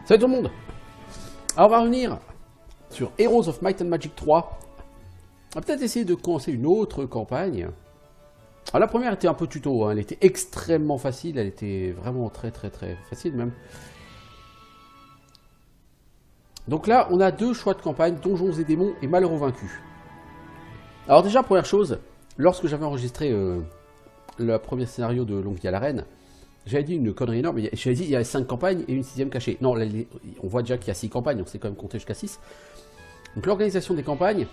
Salut tout le monde. Alors on va revenir sur Heroes of Might and Magic 3. On va peut-être essayer de commencer une autre campagne. Alors la première était un peu tuto, hein. Elle était extrêmement facile, elle était vraiment très facile même. Donc là, on a deux choix de campagne, Donjons et Démons et Malheureux Vaincus. Alors déjà, première chose, lorsque j'avais enregistré le premier scénario de Longue Vie à l'Arène, j'avais dit une connerie énorme, j'avais dit il y a 5 campagnes et une 6ème cachée. Non, là, on voit déjà qu'il y a 6 campagnes, on sait quand même compter jusqu'à 6. Donc l'organisation des campagnes,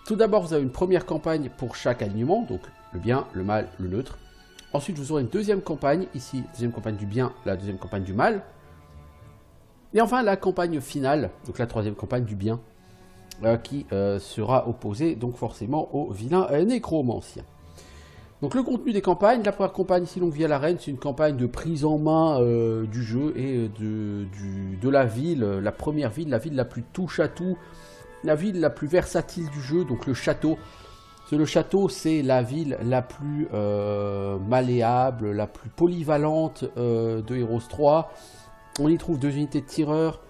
tout d'abord vous avez une première campagne pour chaque alignement, donc le bien, le mal, le neutre. Ensuite vous aurez une deuxième campagne, ici, deuxième campagne du bien, la deuxième campagne du mal. Et enfin la campagne finale, donc la troisième campagne du bien, qui sera opposée donc forcément au vilain nécromancien. Donc le contenu des campagnes, la première campagne ici, Longue Vie à l'Arène, c'est une campagne de prise en main du jeu et de la ville, la première ville, la ville la plus touche à tout, la ville la plus versatile du jeu, donc le château. Le château, c'est la ville la plus malléable, la plus polyvalente de Heroes 3. On y trouve 2 unités de tireurs,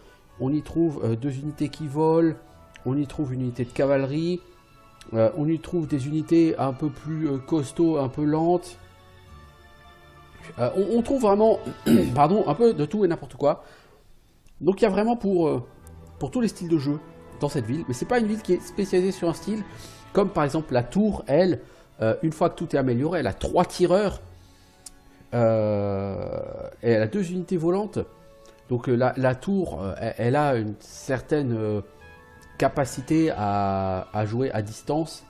on y trouve 2 unités qui volent, on y trouve une unité de cavalerie. On y trouve des unités un peu plus costauds, un peu lentes. On trouve vraiment pardon, un peu de tout et n'importe quoi. Donc il y a vraiment pour tous les styles de jeu dans cette ville. Mais c'est pas une ville qui est spécialisée sur un style. Comme par exemple la tour, elle, une fois que tout est amélioré, elle a 3 tireurs. Et elle a 2 unités volantes. Donc la tour, elle a une certaine... capacité à jouer à distance,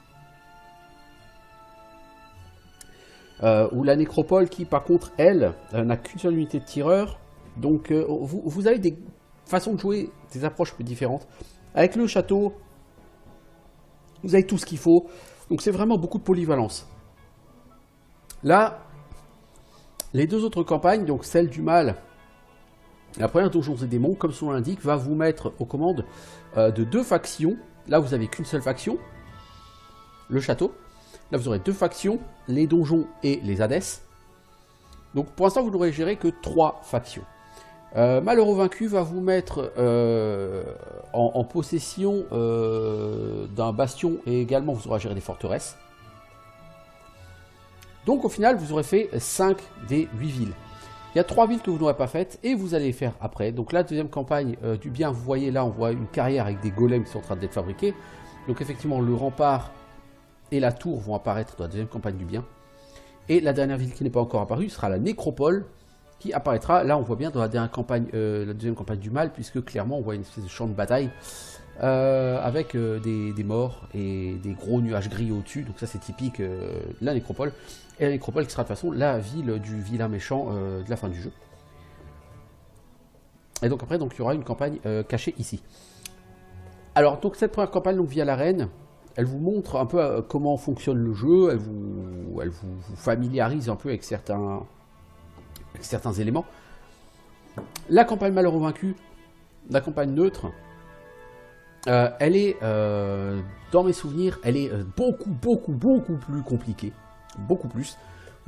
ou la nécropole qui par contre elle n'a qu'une seule unité de tireur, donc vous avez des façons de jouer, des approches plus différentes. Avec le château vous avez tout ce qu'il faut, donc c'est vraiment beaucoup de polyvalence. Là les deux autres campagnes, donc celle du mal, la première Donjons et Démons, comme son nom l'indique, va vous mettre aux commandes de 2 factions. Là, vous n'avez qu'une seule faction, le château. Là, vous aurez 2 factions, les donjons et les Hadès. Donc, pour l'instant, vous n'aurez géré que 3 factions. Malheureux Vaincu va vous mettre en possession d'un bastion et également, vous aurez géré des forteresses. Donc, au final, vous aurez fait 5 des 8 villes. Il y a 3 villes que vous n'aurez pas faites et vous allez les faire après. Donc la deuxième campagne du bien, vous voyez là, on voit une carrière avec des golems qui sont en train d'être fabriqués. Donc effectivement, le rempart et la tour vont apparaître dans la deuxième campagne du bien. Et la dernière ville qui n'est pas encore apparue sera la nécropole qui apparaîtra. Là, on voit bien dans la dernière campagne, la deuxième campagne du mal, puisque clairement, on voit une espèce de champ de bataille avec des morts et des gros nuages gris au-dessus. Donc ça, c'est typique de la nécropole. Et la nécropole qui sera de toute façon la ville du vilain méchant de la fin du jeu. Et donc après, donc, il y aura une campagne cachée ici. Alors, donc cette première campagne, donc Vie à l'Arène, elle vous montre un peu comment fonctionne le jeu, elle vous familiarise un peu avec certains éléments. La campagne Malheureux Vaincu, la campagne neutre, elle est, dans mes souvenirs, elle est beaucoup plus compliquée. Beaucoup plus.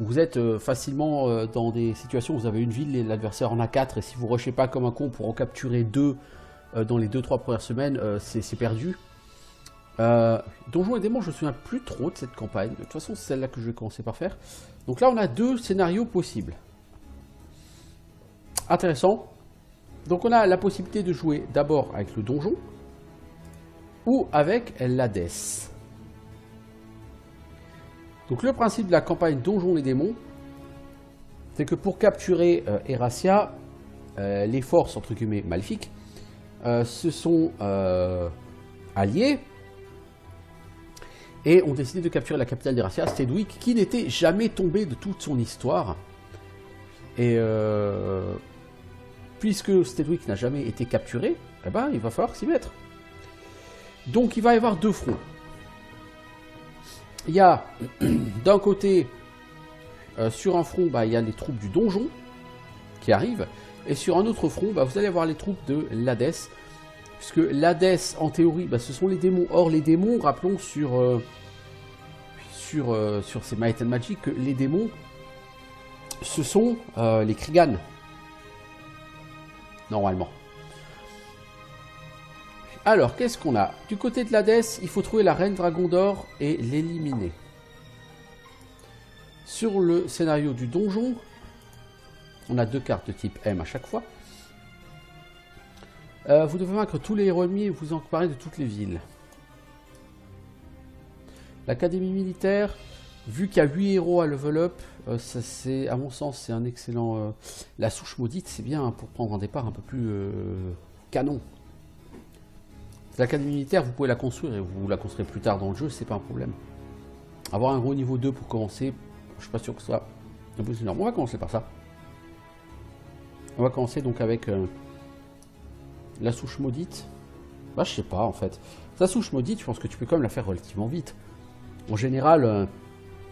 Vous êtes facilement dans des situations où vous avez une ville et l'adversaire en a 4, et si vous ne rushez pas comme un con pour en capturer 2 dans les 2-3 premières semaines, c'est perdu. Donjons et Démons, je ne me souviens plus trop de cette campagne. De toute façon, c'est celle-là que je vais commencer par faire. Donc là, on a 2 scénarios possibles. Intéressant. Donc on a la possibilité de jouer d'abord avec le donjon ou avec l'Hadès. Donc le principe de la campagne Donjons et Démons, c'est que pour capturer Erasia, les forces entre guillemets maléfiques se sont alliées et ont décidé de capturer la capitale d'Erasia, Steadwick, qui n'était jamais tombée de toute son histoire. Et puisque Steadwick n'a jamais été capturé, eh ben, il va falloir s'y mettre. Donc il va y avoir 2 fronts. Il y a d'un côté, sur un front, il y a les troupes du donjon qui arrivent, et sur un autre front, vous allez avoir les troupes de l'Hadès, puisque l'Hadès, en théorie, ce sont les démons. Or, les démons, rappelons sur ces Might and Magic, que les démons, ce sont les Krigan, normalement. Alors, qu'est-ce qu'on a? Du côté de l'Hadès, il faut trouver la reine Dragon d'Or et l'éliminer. Sur le scénario du donjon, on a 2 cartes de type M à chaque fois. Vous devez vaincre tous les héros ennemis et vous emparer de toutes les villes. L'académie militaire, vu qu'il y a 8 héros à level up, ça, c'est, à mon sens, c'est un excellent... la souche maudite, c'est bien hein, pour prendre un départ un peu plus canon. L'académie militaire, vous pouvez la construire et vous la construirez plus tard dans le jeu, c'est pas un problème. Avoir un gros niveau 2 pour commencer, je suis pas sûr que ce soit un peu énorme. On va commencer par ça. On va commencer donc avec la souche maudite. Bah, je sais pas en fait. La souche maudite, je pense que tu peux quand même la faire relativement vite. En général,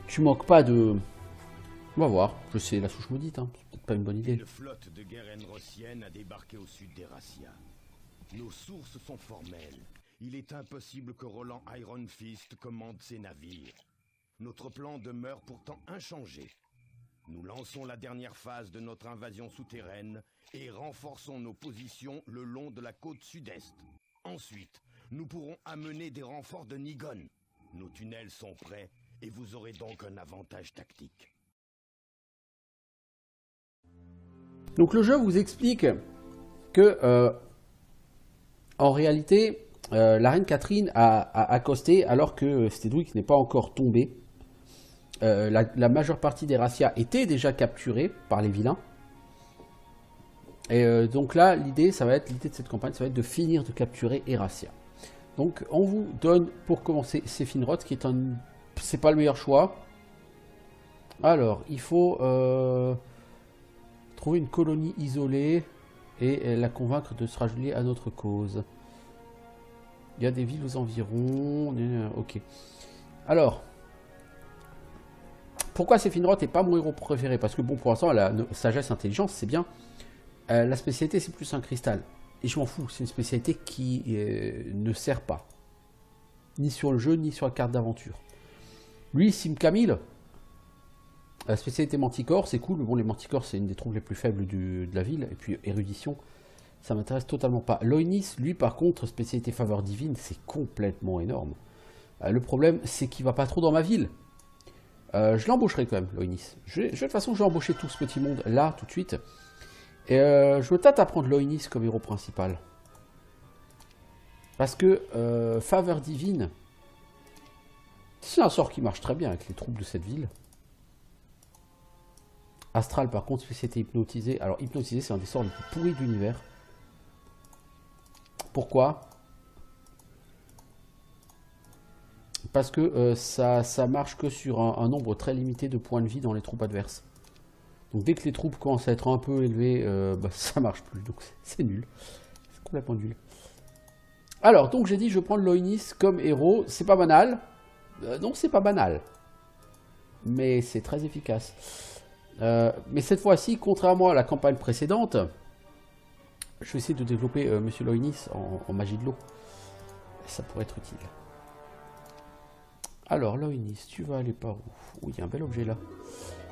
tu manques pas de... On va voir. Je sais, la souche maudite, hein. C'est peut-être pas une bonne idée. Une flotte de guerre enrossienne a débarqué au sud d'Erasia. Nos sources sont formelles. Il est impossible que Roland Iron Fist commande ses navires. Notre plan demeure pourtant inchangé. Nous lançons la dernière phase de notre invasion souterraine et renforçons nos positions le long de la côte sud-est. Ensuite, nous pourrons amener des renforts de Nigon. Nos tunnels sont prêts et vous aurez donc un avantage tactique. Donc le jeu vous explique que en réalité la reine Catherine a accosté alors que Stedwick n'est pas encore tombé. La majeure partie d'Erasia était déjà capturée par les vilains. Et donc là, l'idée de cette campagne, ça va être de finir de capturer Erasia. Donc on vous donne pour commencer Sephiroth, qui est c'est pas le meilleur choix. Alors, il faut trouver une colonie isolée et la convaincre de se rallier à notre cause. Il y a des villes aux environs. Ok. Alors, pourquoi Sephiroth n'est pas mon héros préféré? Parce que bon, pour l'instant, la sagesse, intelligence, c'est bien. La spécialité, c'est plus un cristal. Et je m'en fous, c'est une spécialité qui ne sert pas. Ni sur le jeu, ni sur la carte d'aventure. Lui, Sim Camille, la spécialité Manticore, c'est cool. Mais bon, les Manticores, c'est une des troupes les plus faibles de la ville. Et puis, érudition, ça m'intéresse totalement pas. Loïnis, lui, par contre, spécialité faveur divine, c'est complètement énorme. Le problème, c'est qu'il va pas trop dans ma ville. Je l'embaucherai quand même, Loïnis. De toute façon, je vais embaucher tout ce petit monde là, tout de suite. Et je me tâte à prendre Loïnis comme héros principal. Parce que faveur divine, c'est un sort qui marche très bien avec les troupes de cette ville. Astral, par contre, spécialité hypnotisée. Alors, hypnotisé, c'est un des sorts les plus pourris de l'univers. Pourquoi ? Parce que ça marche que sur un nombre très limité de points de vie dans les troupes adverses. Donc dès que les troupes commencent à être un peu élevées, ça marche plus. Donc c'est nul. C'est complètement nul. Alors, donc j'ai dit je prends Loïnis comme héros. C'est pas banal. Non, c'est pas banal. Mais c'est très efficace. Mais cette fois-ci, contrairement à la campagne précédente, je vais essayer de développer Monsieur Loïnis en magie de l'eau. Ça pourrait être utile. Alors, Loïnis, tu vas aller par où? Oui, il y a un bel objet là.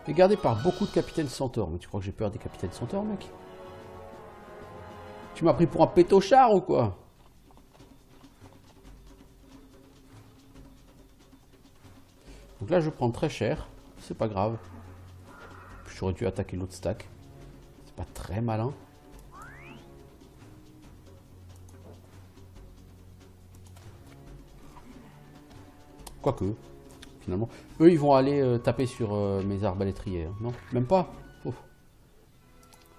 Et gardé par beaucoup de capitaines centaures. Mais tu crois que j'ai peur des capitaines centaures, mec? Tu m'as pris pour un pétochard ou quoi? Donc là, je prends très cher. C'est pas grave. J'aurais dû attaquer l'autre stack. C'est pas très malin. Quoique, finalement. Eux, ils vont aller taper sur mes arbalétriers. Hein. Non, même pas. Oh.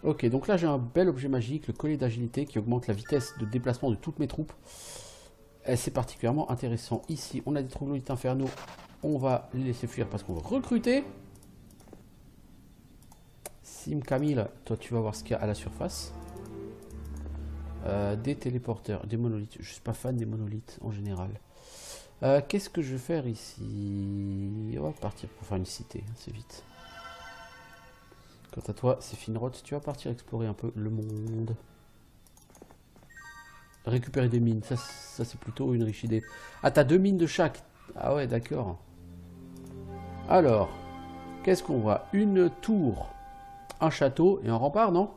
Ok, donc là, j'ai un bel objet magique, le collier d'agilité, qui augmente la vitesse de déplacement de toutes mes troupes. C'est particulièrement intéressant. Ici, on a des troglodytes infernaux. On va les laisser fuir parce qu'on va recruter. Sim Camille, toi, tu vas voir ce qu'il y a à la surface. Des téléporteurs, des monolithes. Je suis pas fan des monolithes en général. Qu'est-ce que je vais faire ici? On va partir pour faire une cité, c'est vite. Quant à toi, c'est Sephiroth, tu vas partir explorer un peu le monde. Récupérer des mines, ça c'est plutôt une riche idée. Ah, t'as 2 mines de chaque. Ah ouais, d'accord. Alors, qu'est-ce qu'on voit? Une tour, un château et un rempart, non?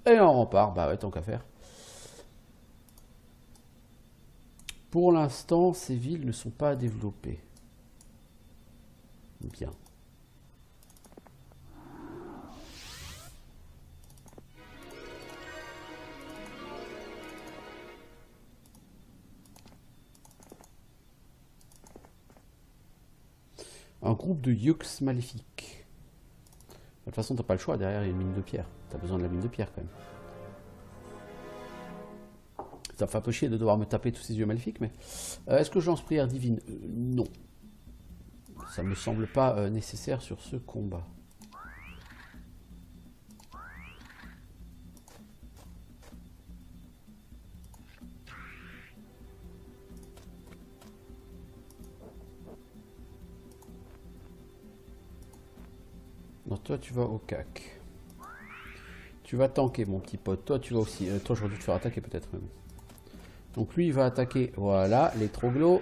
Et un rempart, bah ouais, tant qu'à faire. Pour l'instant, ces villes ne sont pas développées. Bien. Un groupe de Yux maléfiques. De toute façon, t'as pas le choix. Derrière, il y a une mine de pierre. T'as besoin de la mine de pierre quand même. Ça fait un peu chier de devoir me taper tous ces yeux maléfiques, mais... est-ce que je lance prière divine? Non. Ça me semble pas nécessaire sur ce combat. Non, toi tu vas au cac. Tu vas tanker mon petit pote. Toi tu vas aussi... toi j'aurais dû te faire attaquer peut-être même. Donc lui il va attaquer, voilà, les troglos.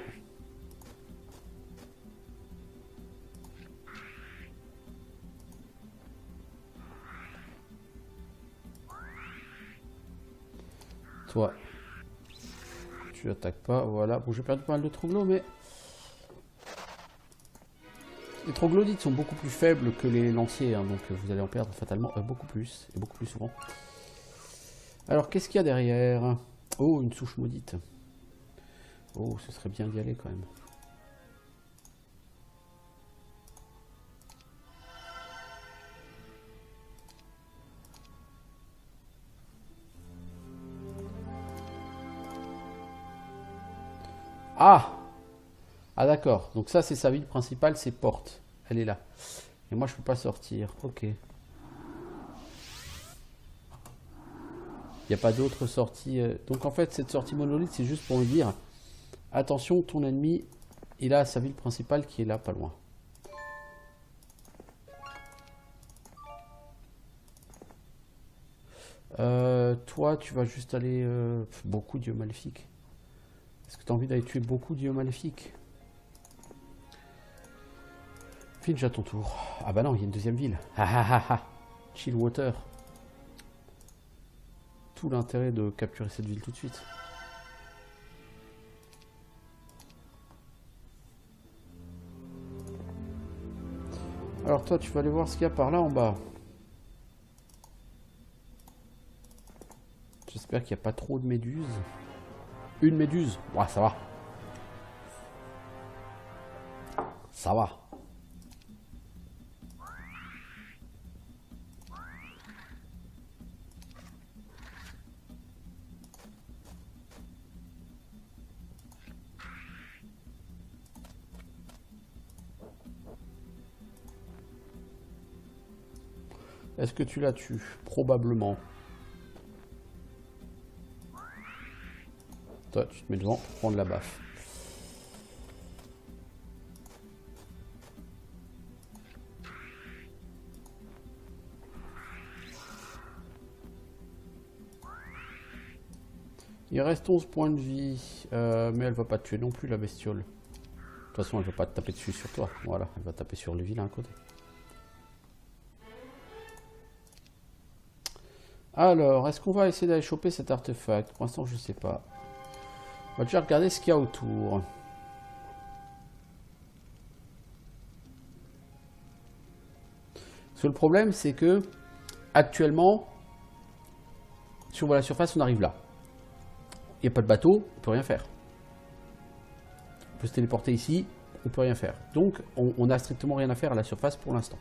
Toi, tu attaques pas, voilà. Bon, j'ai perdu pas mal de troglos, mais... Les troglodytes sont beaucoup plus faibles que les lanciers, hein, donc vous allez en perdre fatalement beaucoup plus, et beaucoup plus souvent. Alors, qu'est-ce qu'il y a derrière? Oh, une souche maudite. Oh, ce serait bien d'y aller quand même. Ah! Ah d'accord, donc ça c'est sa ville principale, c'est Porte. Elle est là. Et moi je peux pas sortir, ok. Il n'y a pas d'autre sortie. Donc en fait cette sortie monolithe c'est juste pour me dire, attention ton ennemi, il a sa ville principale qui est là, pas loin. Toi tu vas juste aller... beaucoup d'yeux maléfiques. Est-ce que tu as envie d'aller tuer beaucoup d'yeux maléfiques? Finch à ton tour. Ah bah non, il y a une deuxième ville. Ah ah ah ah. Chillwater. Tout l'intérêt de capturer cette ville tout de suite. Alors toi, tu vas aller voir ce qu'il y a par là en bas. J'espère qu'il n'y a pas trop de méduses. Une méduse. Ouais, ça va. Ça va. Est-ce que tu la tues? Probablement. Toi, tu te mets devant pour prendre la baffe. Il reste 11 points de vie, mais elle va pas te tuer non plus la bestiole. De toute façon, elle va pas te taper dessus sur toi. Voilà, elle va taper sur le vilain à côté. Alors, est-ce qu'on va essayer d'aller choper cet artefact? Pour l'instant, je sais pas. On va déjà regarder ce qu'il y a autour. Parce que le problème, c'est que actuellement, si on voit la surface, on arrive là. Il n'y a pas de bateau, on peut rien faire. On peut se téléporter ici, on peut rien faire. Donc, on n'a strictement rien à faire à la surface pour l'instant.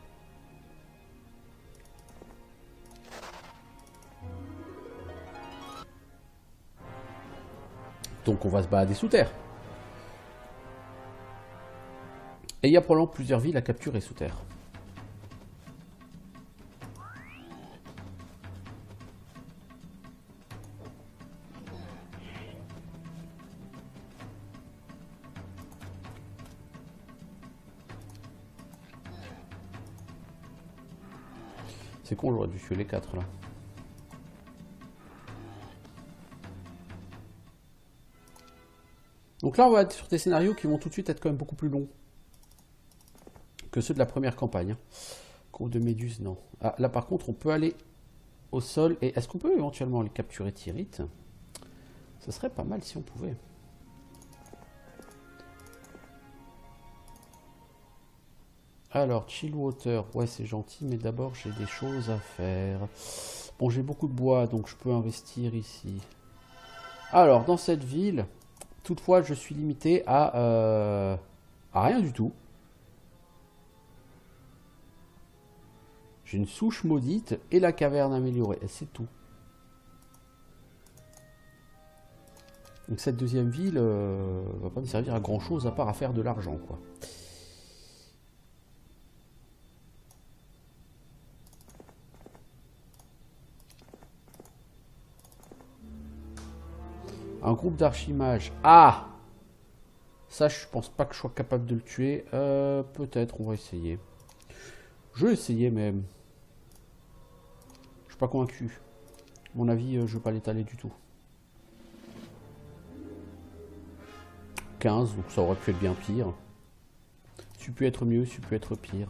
Donc, on va se balader sous terre. Et il y a probablement plusieurs villes à capturer sous terre. C'est con, j'aurais dû tuer les 4 là. Donc là, on va être sur des scénarios qui vont tout de suite être quand même beaucoup plus longs que ceux de la première campagne. Groupe de méduses, non. Ah, là par contre, on peut aller au sol. Et est-ce qu'on peut éventuellement les capturer Tyrite? Ce serait pas mal si on pouvait. Alors, Chillwater, ouais, c'est gentil, mais d'abord, j'ai des choses à faire. Bon, j'ai beaucoup de bois, donc je peux investir ici. Alors, dans cette ville, toutefois, je suis limité à rien du tout. J'ai une souche maudite et la caverne améliorée, et c'est tout. Donc cette deuxième ville va pas me servir à grand chose à part à faire de l'argent, quoi. Un groupe d'archimages. Ah! Ça, je pense pas que je sois capable de le tuer. Peut-être, on va essayer. Je vais essayer, mais je suis pas convaincu. À mon avis, je vais pas l'étaler du tout. 15, donc ça aurait pu être bien pire. Ça peut être mieux, ça peut être pire.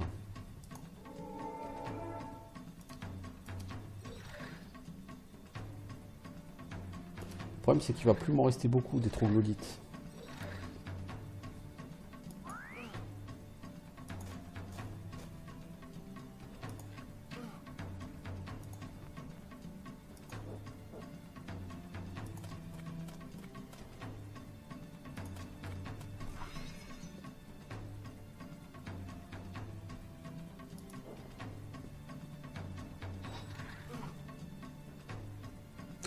Le problème, c'est qu'il va plus m'en rester beaucoup des troglodytes.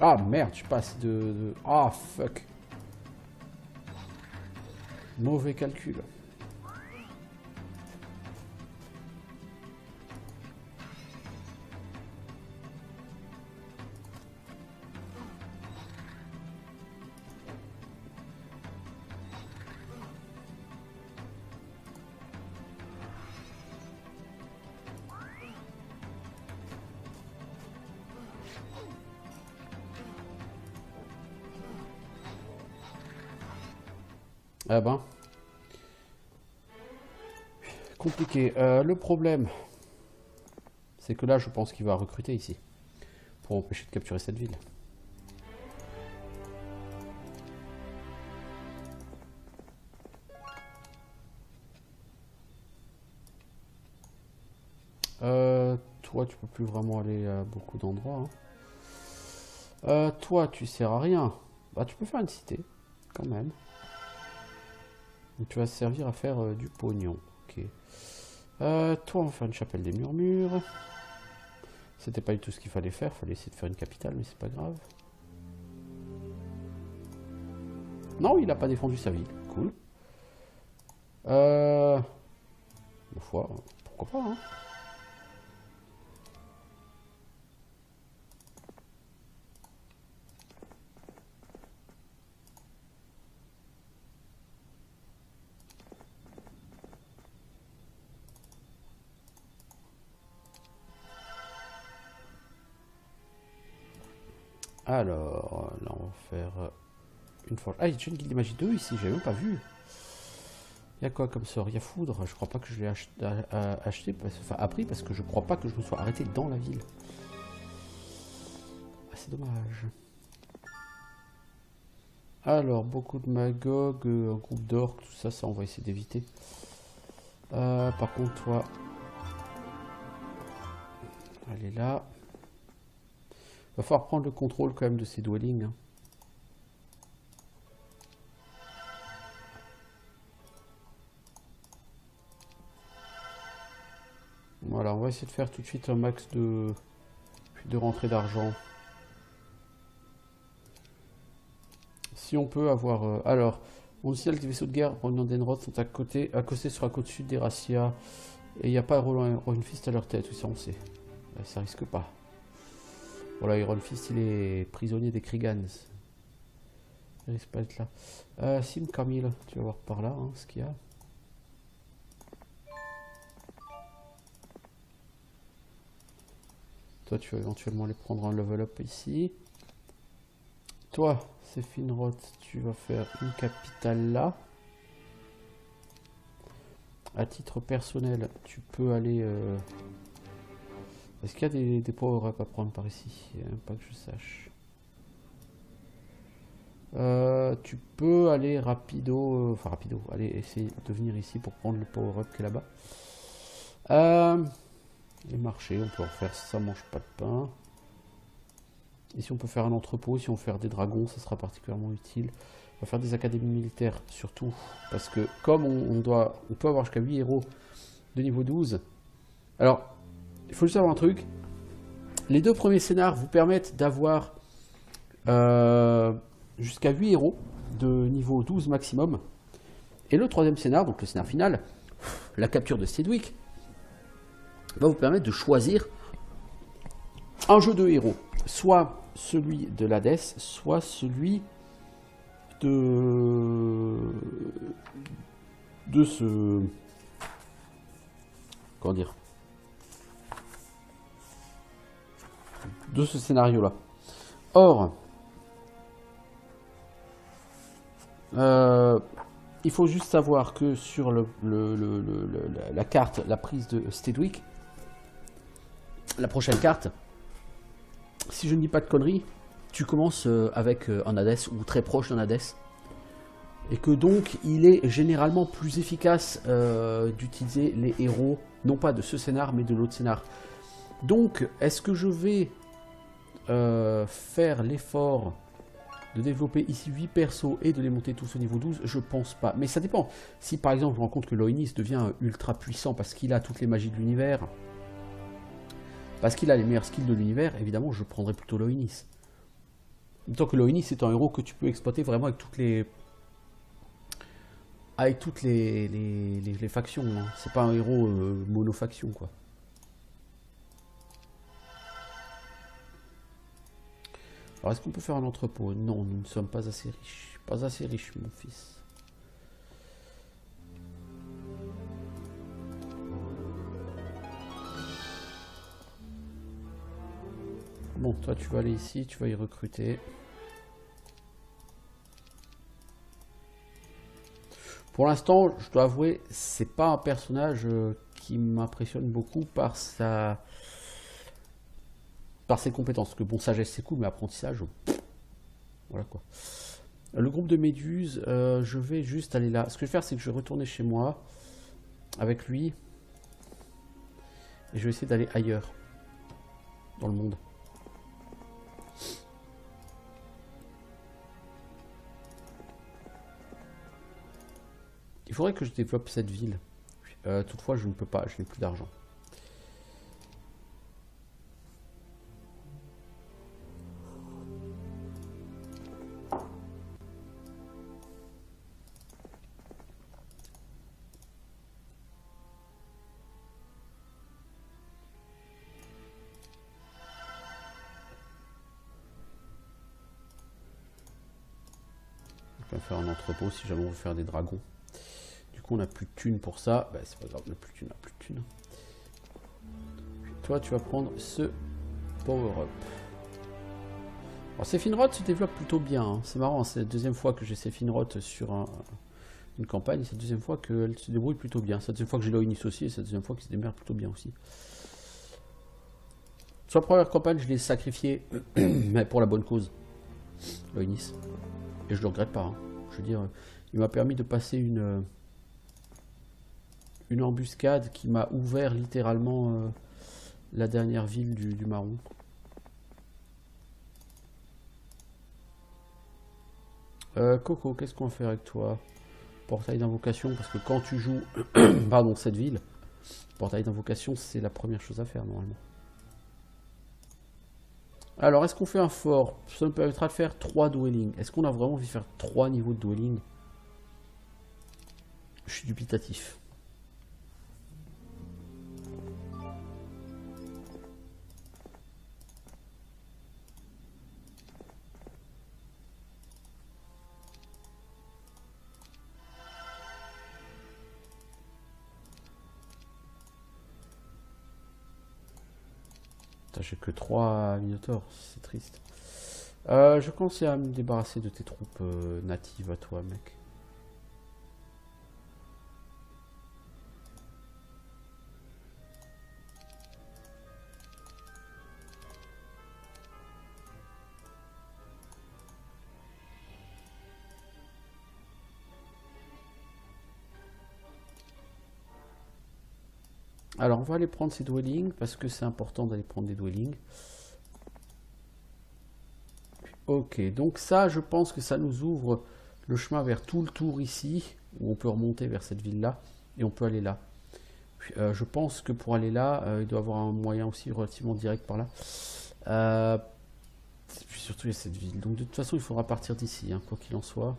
Ah merde, je passe de... Ah fuck. Mauvais calcul. Ah ben. Compliqué. Le problème, c'est que là, je pense qu'il va recruter ici. Pour empêcher de capturer cette ville. Toi, tu peux plus vraiment aller à beaucoup d'endroits. Hein. Toi, tu sers à rien. Bah, tu peux faire une cité, quand même. Donc, tu vas servir à faire du pognon. Ok. Toi, on va faire une chapelle des murmures. C'était pas du tout ce qu'il fallait faire. Fallait essayer de faire une capitale, mais c'est pas grave. Non, il a pas défendu sa ville. Cool. Une fois, pourquoi pas, hein. Alors, là, on va faire une forge. Ah, il y a une guilde des magies 2 ici, j'avais même pas vu. Il y a quoi comme sort? Il y a foudre. Je crois pas que je l'ai acheté, enfin appris, parce que je crois pas que je me sois arrêté dans la ville. Ah, c'est dommage. Alors, beaucoup de Magog, un groupe d'orques, tout ça, ça on va essayer d'éviter. Par contre, toi... Allez là. Va falloir prendre le contrôle quand même de ces dwellings. Hein. Voilà, on va essayer de faire tout de suite un max de rentrée d'argent. Si on peut avoir... alors, on signale que les vaisseaux de guerre Ronan Denroth sont accostés sur la côte sud d'Erasia. Et il n'y a pas Iron Fist à leur tête, oui ça on sait. Ça risque pas. Voilà, Iron Fist il est prisonnier des Krigans. Il risque pas d'être là. Sim Camille, tu vas voir par là hein, ce qu'il y a. Toi tu vas éventuellement aller prendre un level up ici. Toi, c'est Finroth, tu vas faire une capitale là. À titre personnel, tu peux aller... Est-ce qu'il y a des power-up à prendre par ici? Pas que je sache. Tu peux aller rapido... enfin rapido, aller essayer de venir ici pour prendre le power-up qui est là-bas. Les marchés, on peut en faire, ça mange pas de pain. Et si on peut faire un entrepôt, si on peut faire des dragons, ça sera particulièrement utile. On va faire des académies militaires, surtout, parce que comme on peut avoir jusqu'à 8 héros de niveau 12. Alors, il faut juste savoir un truc. Les deux premiers scénars vous permettent d'avoir jusqu'à 8 héros de niveau 12 maximum. Et le troisième scénar, donc le scénar final, la capture de Steadwick, va vous permettre de choisir un jeu de héros. Soit celui de l'Hadès, soit celui de ce... Comment dire, de ce scénario-là. Or, il faut juste savoir que sur la carte, la prise de Steadwick, la prochaine carte, si je ne dis pas de conneries, tu commences avec un Hadès ou très proche d'un Hadès. Et que donc il est généralement plus efficace d'utiliser les héros, non pas de ce scénar, mais de l'autre scénar. Donc, est-ce que je vais faire l'effort de développer ici 8 persos et de les monter tous au niveau 12? Je pense pas. Mais ça dépend. Si par exemple je me rends compte que Loïnis devient ultra puissant parce qu'il a toutes les magies de l'univers, parce qu'il a les meilleurs skills de l'univers, évidemment je prendrai plutôt Loïnis. Tant que Loïnis est un héros que tu peux exploiter vraiment avec toutes les... les factions. Hein. C'est pas un héros monofaction, quoi. Alors, est-ce qu'on peut faire un entrepôt? Non, nous ne sommes pas assez riches. Pas assez riches, mon fils. Bon, toi, tu vas aller ici, tu vas y recruter. Pour l'instant, je dois avouer, c'est pas un personnage qui m'impressionne beaucoup par ses compétences. Parce que bon, sagesse c'est cool, mais apprentissage, voilà quoi. Le groupe de Méduse, je vais juste aller là. Ce que je vais faire, c'est que je vais retourner chez moi avec lui. Et je vais essayer d'aller ailleurs dans le monde. Il faudrait que je développe cette ville. Toutefois, je ne peux pas, je n'ai plus d'argent. On va faire un entrepôt si jamais on veut faire des dragons. Du coup, on n'a plus de thunes pour ça. Bah, c'est pas grave, on n'a plus de thunes, on n'a plus de thunes. Toi, tu vas prendre ce power-up. Alors, Sephiroth se développe plutôt bien. Hein. C'est marrant, c'est la deuxième fois que j'ai Sephiroth sur une campagne. C'est la deuxième fois qu'elle se débrouille plutôt bien. C'est la deuxième fois que j'ai Loïnis aussi. Et c'est la deuxième fois qu'il se démerde plutôt bien aussi. Sur la première campagne, je l'ai sacrifié, mais pour la bonne cause. Loïnis. Et je le regrette pas. Hein. Je veux dire, il m'a permis de passer une embuscade qui m'a ouvert littéralement la dernière ville du Marron. Coco, qu'est-ce qu'on va faire avec toi? Portail d'invocation, parce que quand tu joues pardon, cette ville, portail d'invocation, c'est la première chose à faire normalement. Alors, est-ce qu'on fait un fort? Ça nous permettra de faire 3 dwellings. Est-ce qu'on a vraiment envie de faire 3 niveaux de dwelling? Je suis dubitatif. J'ai que 3 minotaures, c'est triste. Je commence à me débarrasser de tes troupes natives à toi, mec. Alors, on va aller prendre ces dwellings parce que c'est important d'aller prendre des dwellings. Ok, donc ça, je pense que ça nous ouvre le chemin vers tout le tour ici, où on peut remonter vers cette ville-là, et on peut aller là. Je pense que pour aller là, il doit y avoir un moyen aussi relativement direct par là. Puis surtout, il y a cette ville. Donc de toute façon, il faudra partir d'ici, hein, quoi qu'il en soit.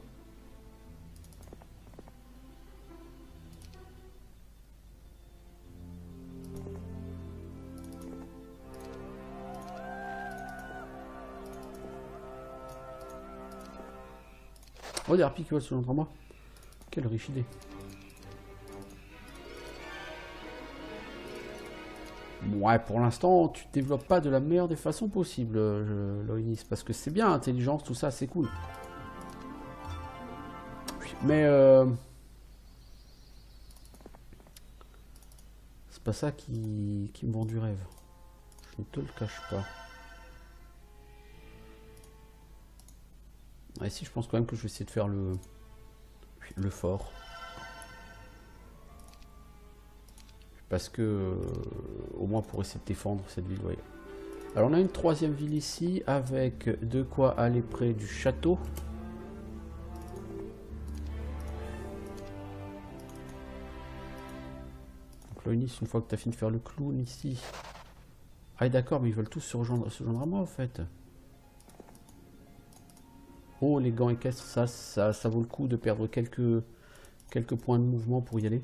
Oh, des harpies qui volent sur l'entre moi. Quelle riche idée. Ouais, pour l'instant, tu te développes pas de la meilleure des façons possibles, Loïnis, parce que c'est bien, intelligence, tout ça, c'est cool. Mais c'est pas ça qui me vend du rêve. Je ne te le cache pas. Ah, ici, je pense quand même que je vais essayer de faire le fort. Parce que, au moins pour essayer de défendre cette ville, ouais. Alors on a une troisième ville ici, avec de quoi aller près du château. Donc là, une fois que tu as fini de faire le clown ici. Ah d'accord, mais ils veulent tous se rejoindre à moi en fait. Oh, les gants équestres, ça vaut le coup de perdre quelques points de mouvement pour y aller.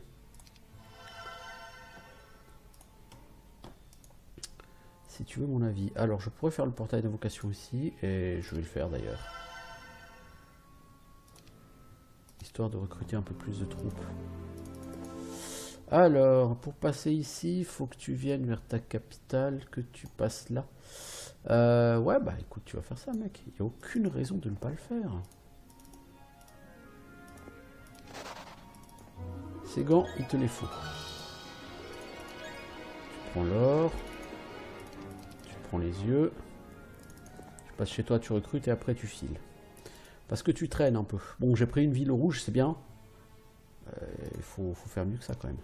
Si tu veux mon avis. Alors, je pourrais faire le portail d'invocation ici, et je vais le faire d'ailleurs. Histoire de recruter un peu plus de troupes. Alors, pour passer ici, il faut que tu viennes vers ta capitale, que tu passes là. Ouais, bah écoute, tu vas faire ça, mec. Il n'y a aucune raison de ne pas le faire. Ces gants, il te les faut. Tu prends l'or. Tu prends les yeux. Tu passes chez toi, tu recrutes et après tu files. Parce que tu traînes un peu. Bon, j'ai pris une ville rouge, c'est bien. Il faut faire mieux que ça quand même.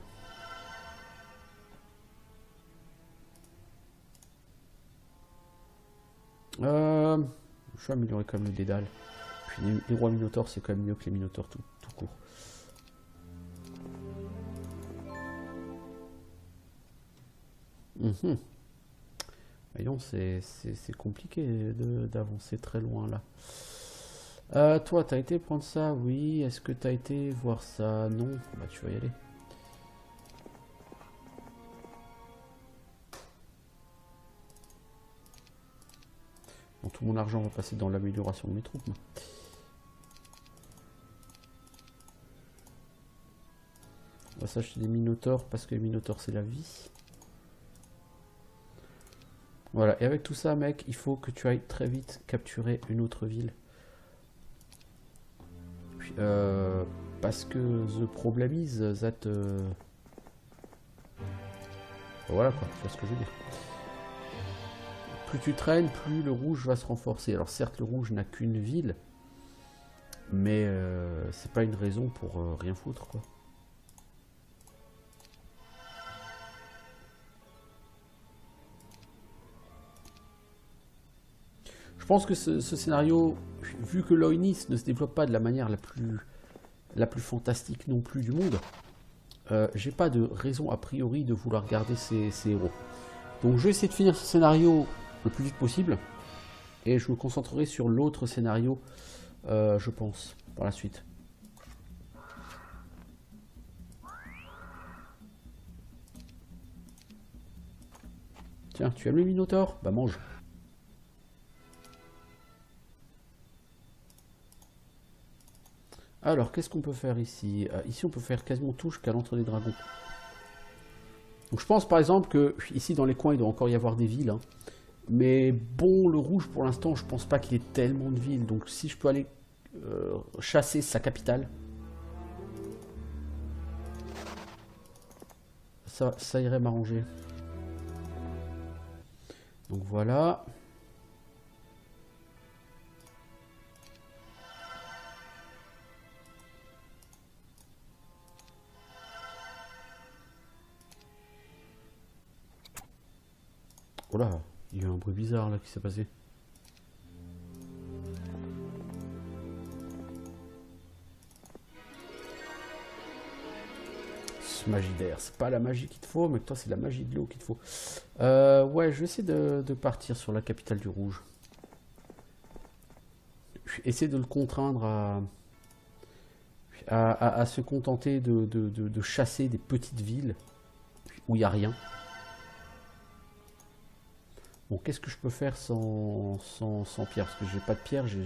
Je vais améliorer quand même le dédale. Puis les rois minotaures, c'est quand même mieux que les minotaures tout court. Voyons, c'est compliqué d'avancer très loin là. Toi, t'as été prendre ça? Oui. Est-ce que t'as été voir ça? Non. Bah, tu vas y aller. Bon, tout mon argent va passer dans l'amélioration de mes troupes. On va s'acheter des minotaures parce que les minotaures, c'est la vie. Voilà. Et avec tout ça, mec, il faut que tu ailles très vite capturer une autre ville. Puis, parce que the problem is that... Voilà quoi, tu vois ce que je veux dire. Plus tu traînes, plus le rouge va se renforcer. Alors certes, le rouge n'a qu'une ville, mais c'est pas une raison pour rien foutre quoi. Je pense que ce scénario, vu que Loïnis ne se développe pas de la manière la plus fantastique non plus du monde, j'ai pas de raison a priori de vouloir garder ces héros. Donc je vais essayer de finir ce scénario le plus vite possible, et je me concentrerai sur l'autre scénario, je pense, par la suite. Tiens, tu aimes les minotaures? Bah mange. Alors, qu'est-ce qu'on peut faire ici? Ici, on peut faire quasiment tout jusqu'à l'entre des dragons. Donc, je pense par exemple que ici, dans les coins, il doit encore y avoir des villes. Hein. Mais bon, le rouge, pour l'instant, je pense pas qu'il y ait tellement de villes. Donc, si je peux aller chasser sa capitale, ça irait m'arranger. Donc, voilà. Oh là, il y a eu un bruit bizarre là qui s'est passé. Magie d'air, c'est pas la magie qu'il te faut, mais toi c'est la magie de l'eau qu'il te faut. Ouais, je vais essayer de partir sur la capitale du rouge. Essayer de le contraindre à se contenter de chasser des petites villes où il n'y a rien. Bon, qu'est-ce que je peux faire sans pierre? Parce que j'ai pas de pierre, j'ai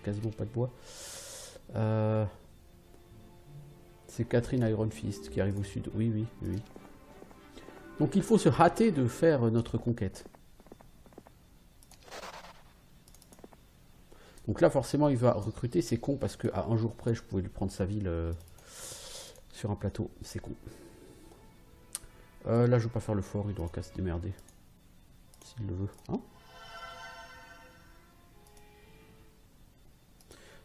quasiment pas de bois. C'est Catherine Iron Fist qui arrive au sud. Oui, oui, oui. Donc il faut se hâter de faire notre conquête. Donc là, forcément, il va recruter. C'est con parce qu'à un jour près, je pouvais lui prendre sa ville sur un plateau. C'est con. Là, je veux pas faire le fort. Il doit qu'à se démerder. S'il le veut. Hein?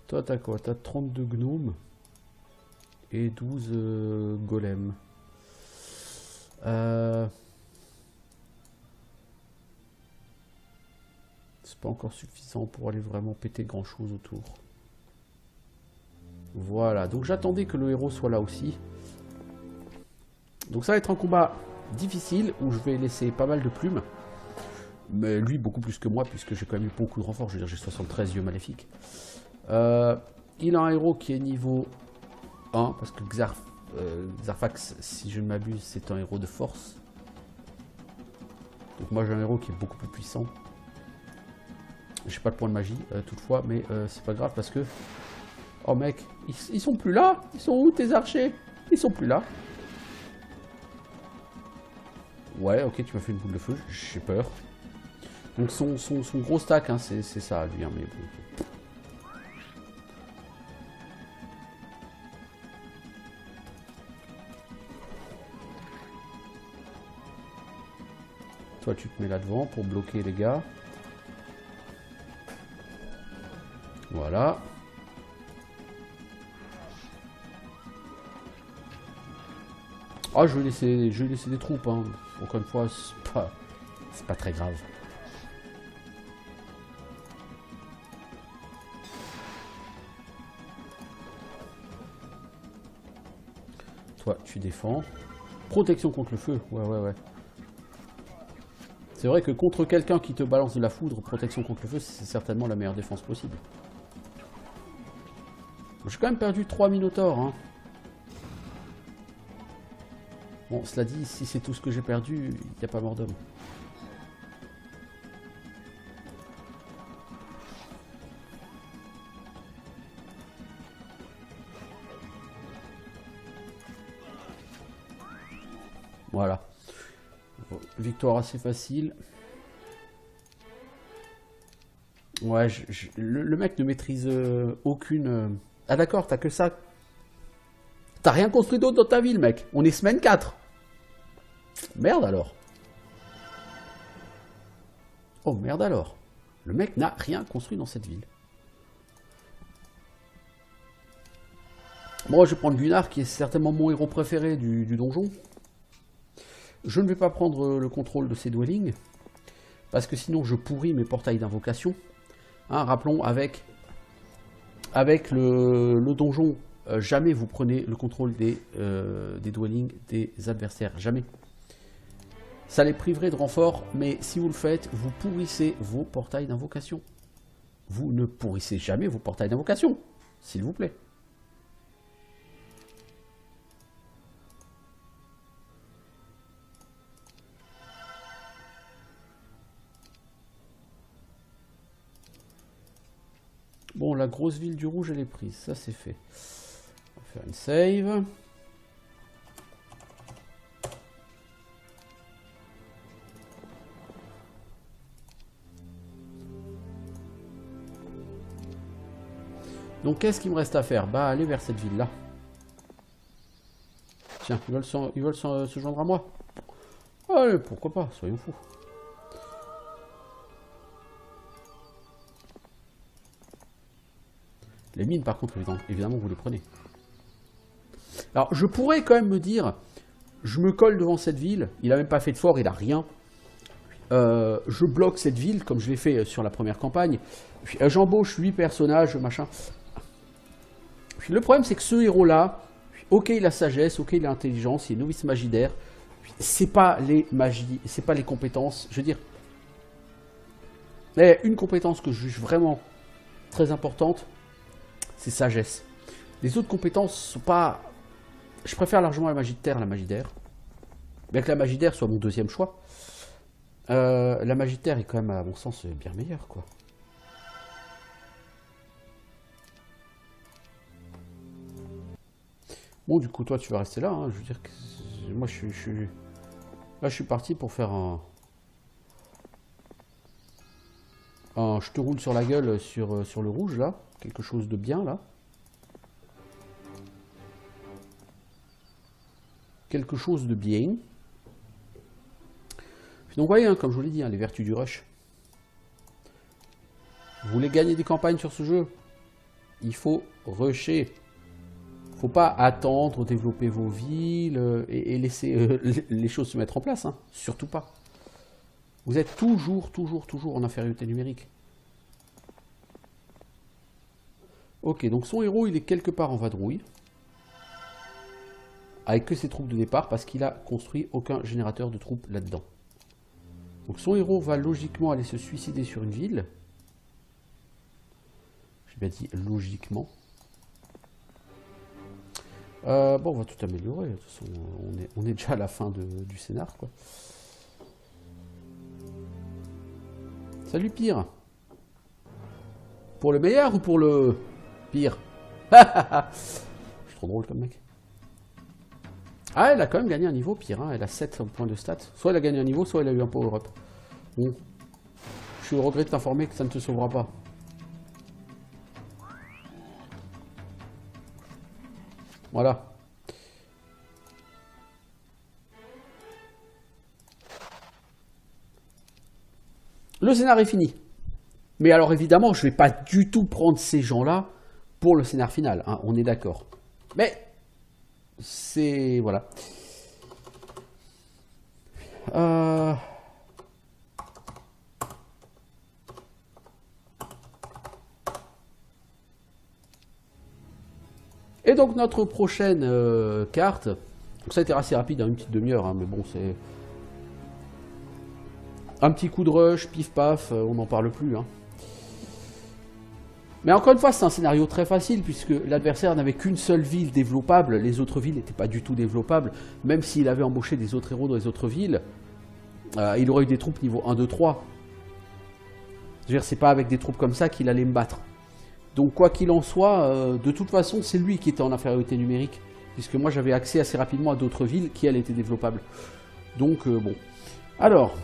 Toi, t'as quoi? T'as 32 gnomes. Et 12 golems. C'est pas encore suffisant pour aller vraiment péter grand chose autour. Voilà, donc j'attendais que le héros soit là aussi. Donc ça va être un combat difficile où je vais laisser pas mal de plumes. Mais lui beaucoup plus que moi puisque j'ai quand même eu beaucoup de renforts. Je veux dire, j'ai 73 yeux maléfiques. Il a un héros qui est niveau 1 parce que Xarfax, si je ne m'abuse, c'est un héros de force. Donc moi j'ai un héros qui est beaucoup plus puissant. J'ai pas de point de magie toutefois, mais c'est pas grave parce que... Oh mec, ils sont plus là. Ils sont où tes archers? Ils sont plus là. Ouais, ok, tu m'as fait une boule de feu, j'ai peur. Donc son gros stack, hein, c'est ça lui, hein, mais bon. Toi tu te mets là devant pour bloquer les gars. Voilà. Ah, je vais laisser des troupes, hein. Encore une fois, c'est pas très grave. Toi, tu défends. Protection contre le feu. Ouais, ouais, ouais. C'est vrai que contre quelqu'un qui te balance de la foudre, protection contre le feu, c'est certainement la meilleure défense possible. J'ai quand même perdu 3 minotaures, hein. Bon, cela dit, si c'est tout ce que j'ai perdu, il n'y a pas mort d'homme. Voilà. Victoire assez facile. Ouais, le mec ne maîtrise aucune... Ah d'accord, t'as que ça. T'as rien construit d'autre dans ta ville, mec. On est semaine 4. Merde alors. Oh merde alors. Le mec n'a rien construit dans cette ville. Moi, je vais prendre Gunnar, qui est certainement mon héros préféré du donjon. Je ne vais pas prendre le contrôle de ces dwellings, parce que sinon je pourris mes portails d'invocation. Hein, rappelons, avec le donjon, jamais vous prenez le contrôle des dwellings des adversaires. Jamais. Ça les priverait de renfort, mais si vous le faites, vous pourrissez vos portails d'invocation. Vous ne pourrissez jamais vos portails d'invocation, s'il vous plaît. Bon, la grosse ville du rouge, elle est prise. Ça, c'est fait. On va faire une save. Donc, qu'est-ce qu'il me reste à faire? Bah, aller vers cette ville-là. Tiens, ils veulent se joindre à moi. Allez, pourquoi pas, soyons fous. Les mines, par contre, évidemment, vous les prenez. Alors, je pourrais quand même me dire, je me colle devant cette ville, il a même pas fait de fort, il a rien. je bloque cette ville, comme je l'ai fait sur la première campagne. Puis j'embauche 8 personnages, machin. Puis le problème, c'est que ce héros-là, ok, il a sagesse, ok, il a intelligence, il est novice magidaire. C'est pas les magies, c'est pas les compétences. Je veux dire, mais une compétence que je juge vraiment très importante, c'est sagesse. Les autres compétences sont pas... Je préfère largement la magie de terre à la magie d'air. Bien que la magie d'air soit mon deuxième choix. La magie de terre est quand même, à mon sens, bien meilleure, quoi. Bon, du coup, toi, tu vas rester là. Hein. Je veux dire que moi, là, je suis parti pour faire un... Je te roule sur la gueule sur le rouge, là. Quelque chose de bien, là. Quelque chose de bien. Donc, vous voyez, hein, comme je vous l'ai dit, hein, les vertus du rush. Vous voulez gagner des campagnes sur ce jeu? Il faut rusher. Faut pas attendre, développer vos villes et laisser les choses se mettre en place. Hein. Surtout pas. Vous êtes toujours en infériorité numérique. Ok, donc son héros, il est quelque part en vadrouille. Avec que ses troupes de départ, parce qu'il a construit aucun générateur de troupes là-dedans. Donc son héros va logiquement aller se suicider sur une ville. J'ai bien dit logiquement. Bon, on va tout améliorer. De toute façon, on est déjà à la fin du scénar, quoi. Salut Pire. Pour le meilleur ou pour le pire? Je suis trop drôle comme mec. Ah, elle a quand même gagné un niveau, Pire. Hein. Elle a 7 points de stats. Soit elle a gagné un niveau, soit elle a eu un power-up. Bon. Je suis au regret de t'informer que ça ne te sauvera pas. Voilà. Le scénar est fini. Mais alors évidemment, je ne vais pas du tout prendre ces gens-là pour le scénar final. Hein, on est d'accord. Mais c'est... Voilà. Et donc notre prochaine carte, donc ça a été assez rapide, hein, une petite demi-heure, hein, mais bon c'est un petit coup de rush, pif paf, on n'en parle plus. Hein. Mais encore une fois, c'est un scénario très facile puisque l'adversaire n'avait qu'une seule ville développable, les autres villes n'étaient pas du tout développables, même s'il avait embauché des autres héros dans les autres villes, il aurait eu des troupes niveau 1, 2, 3. Je veux dire, c'est pas avec des troupes comme ça qu'il allait me battre. Donc quoi qu'il en soit, de toute façon, c'est lui qui était en infériorité numérique, puisque moi j'avais accès assez rapidement à d'autres villes qui, elles, étaient développables. Donc bon. Alors,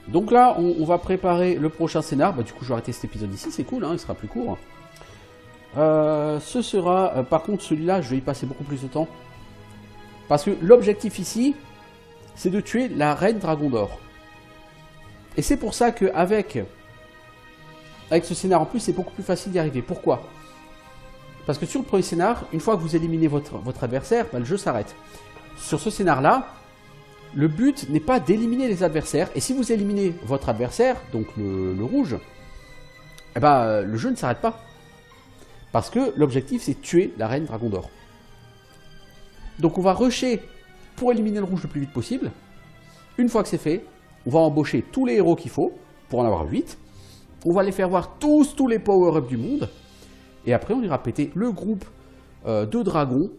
donc là, on va préparer le prochain scénar. Bah, du coup, je vais arrêter cet épisode ici, c'est cool, hein, il sera plus court. Ce sera, par contre, celui-là, je vais y passer beaucoup plus de temps. Parce que l'objectif ici, c'est de tuer la reine Dragon d'Or. Et c'est pour ça qu'avec... Avec ce scénar en plus, c'est beaucoup plus facile d'y arriver. Pourquoi? Parce que sur le premier scénar, une fois que vous éliminez votre adversaire, bah, le jeu s'arrête. Sur ce scénar-là, le but n'est pas d'éliminer les adversaires. Et si vous éliminez votre adversaire, donc le rouge, eh ben, le jeu ne s'arrête pas. Parce que l'objectif, c'est de tuer la reine Dragon d'Or. Donc on va rusher pour éliminer le rouge le plus vite possible. Une fois que c'est fait, on va embaucher tous les héros qu'il faut, pour en avoir 8. On va les faire voir tous les power-ups du monde. Et après, on ira péter le groupe de dragons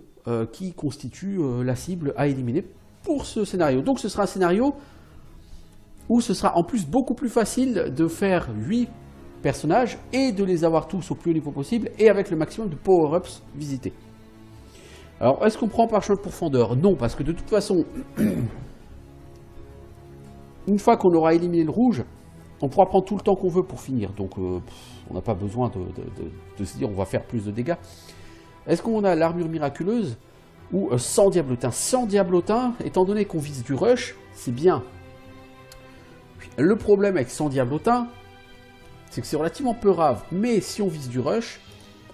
qui constitue la cible à éliminer pour ce scénario. Donc ce sera un scénario où ce sera en plus beaucoup plus facile de faire 8 personnages et de les avoir tous au plus haut niveau possible et avec le maximum de power-ups visités. Alors, est-ce qu'on prend par chemin de profondeur? Non, parce que de toute façon, une fois qu'on aura éliminé le rouge, on pourra prendre tout le temps qu'on veut pour finir, donc on n'a pas besoin de se dire on va faire plus de dégâts. Est-ce qu'on a l'armure miraculeuse ou sans diablotin? Sans diablotin, étant donné qu'on vise du rush, c'est bien. Le problème avec sans diablotin, c'est que c'est relativement peu grave, mais si on vise du rush,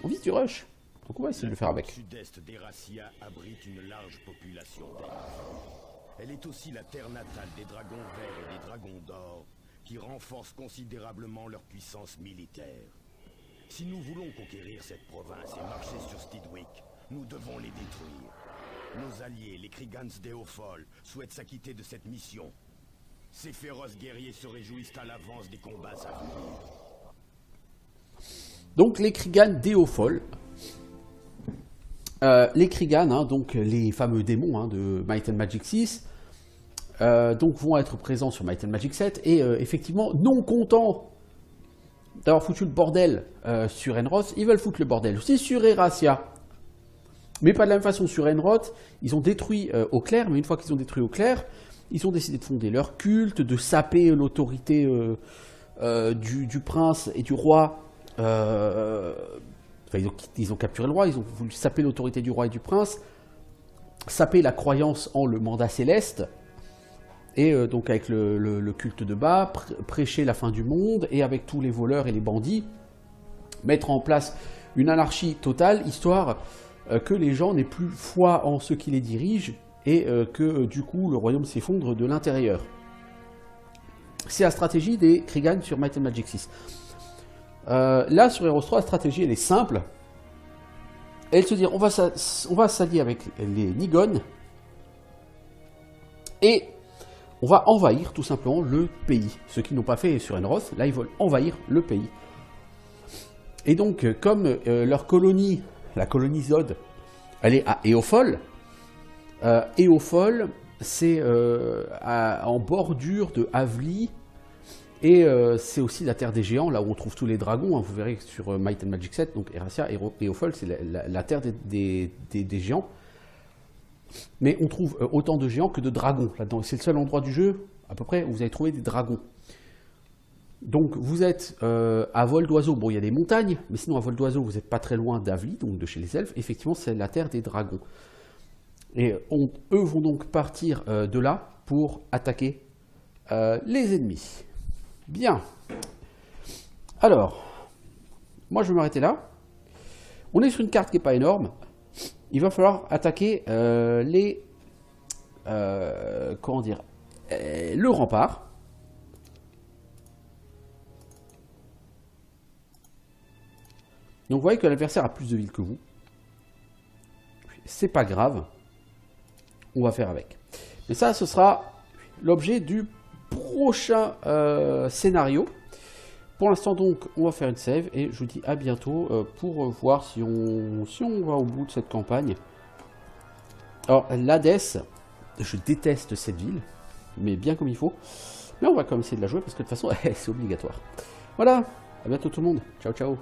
on vise du rush. Donc on va essayer de le faire avec. Le sud-est d'Erasia abrite une large population d'elfes. Elle est aussi la terre natale des dragons verts et des dragons d'or, qui renforcent considérablement leur puissance militaire. Si nous voulons conquérir cette province et marcher sur Steedwick, nous devons les détruire. Nos alliés, les Kriegans d'Éofol, souhaitent s'acquitter de cette mission. Ces féroces guerriers se réjouissent à l'avance des combats à venir. Donc les Kriegans d'Éofol, les Kriegans, hein, donc les fameux démons hein, de Might and Magic 6, donc vont être présents sur Might and Magic 7 et effectivement non contents d'avoir foutu le bordel sur Enroth, ils veulent foutre le bordel aussi sur Erasia. Mais pas de la même façon sur Enroth, ils ont détruit Auclair, mais une fois qu'ils ont détruit Auclair, ils ont décidé de fonder leur culte, de saper l'autorité du prince et du roi. Enfin, ils ont capturé le roi, ils ont voulu saper l'autorité du roi et du prince, saper la croyance en le mandat céleste, et donc avec le culte de bas, prêcher la fin du monde, et avec tous les voleurs et les bandits, mettre en place une anarchie totale, histoire que les gens n'aient plus foi en ceux qui les dirigent, et que du coup le royaume s'effondre de l'intérieur. C'est la stratégie des Kriegans sur Might and Magic 6. Là sur Heroes 3, la stratégie elle est simple. Elle se dit on va s'allier avec les Nigons, et on va envahir tout simplement le pays. Ceux qui n'ont pas fait sur Enroth, là ils veulent envahir le pays. Et donc comme leur colonie, la colonie Zod, elle est à Éofol. Éofol, c'est en bordure de Avli, et c'est aussi la terre des géants, là où on trouve tous les dragons, hein, vous verrez sur Might and Magic 7, donc Erasia, Éofol, c'est la terre des géants. Mais on trouve autant de géants que de dragons là-dedans. C'est le seul endroit du jeu, à peu près, où vous allez trouver des dragons. Donc vous êtes à vol d'oiseau, bon il y a des montagnes, mais sinon à vol d'oiseau vous n'êtes pas très loin d'Avli, donc de chez les elfes. Effectivement c'est la terre des dragons. Et eux vont donc partir de là pour attaquer les ennemis. Bien. Alors, moi je vais m'arrêter là. On est sur une carte qui n'est pas énorme. Il va falloir attaquer comment dire, le rempart. Donc vous voyez que l'adversaire a plus de villes que vous. C'est pas grave. On va faire avec. Mais ça, ce sera l'objet du prochain scénario. Pour l'instant, donc, on va faire une save et je vous dis à bientôt pour voir si on va au bout de cette campagne. Alors, l'Hadès, je déteste cette ville, mais bien comme il faut. Mais on va quand même essayer de la jouer parce que de toute façon, c'est obligatoire. Voilà, à bientôt tout le monde. Ciao, ciao.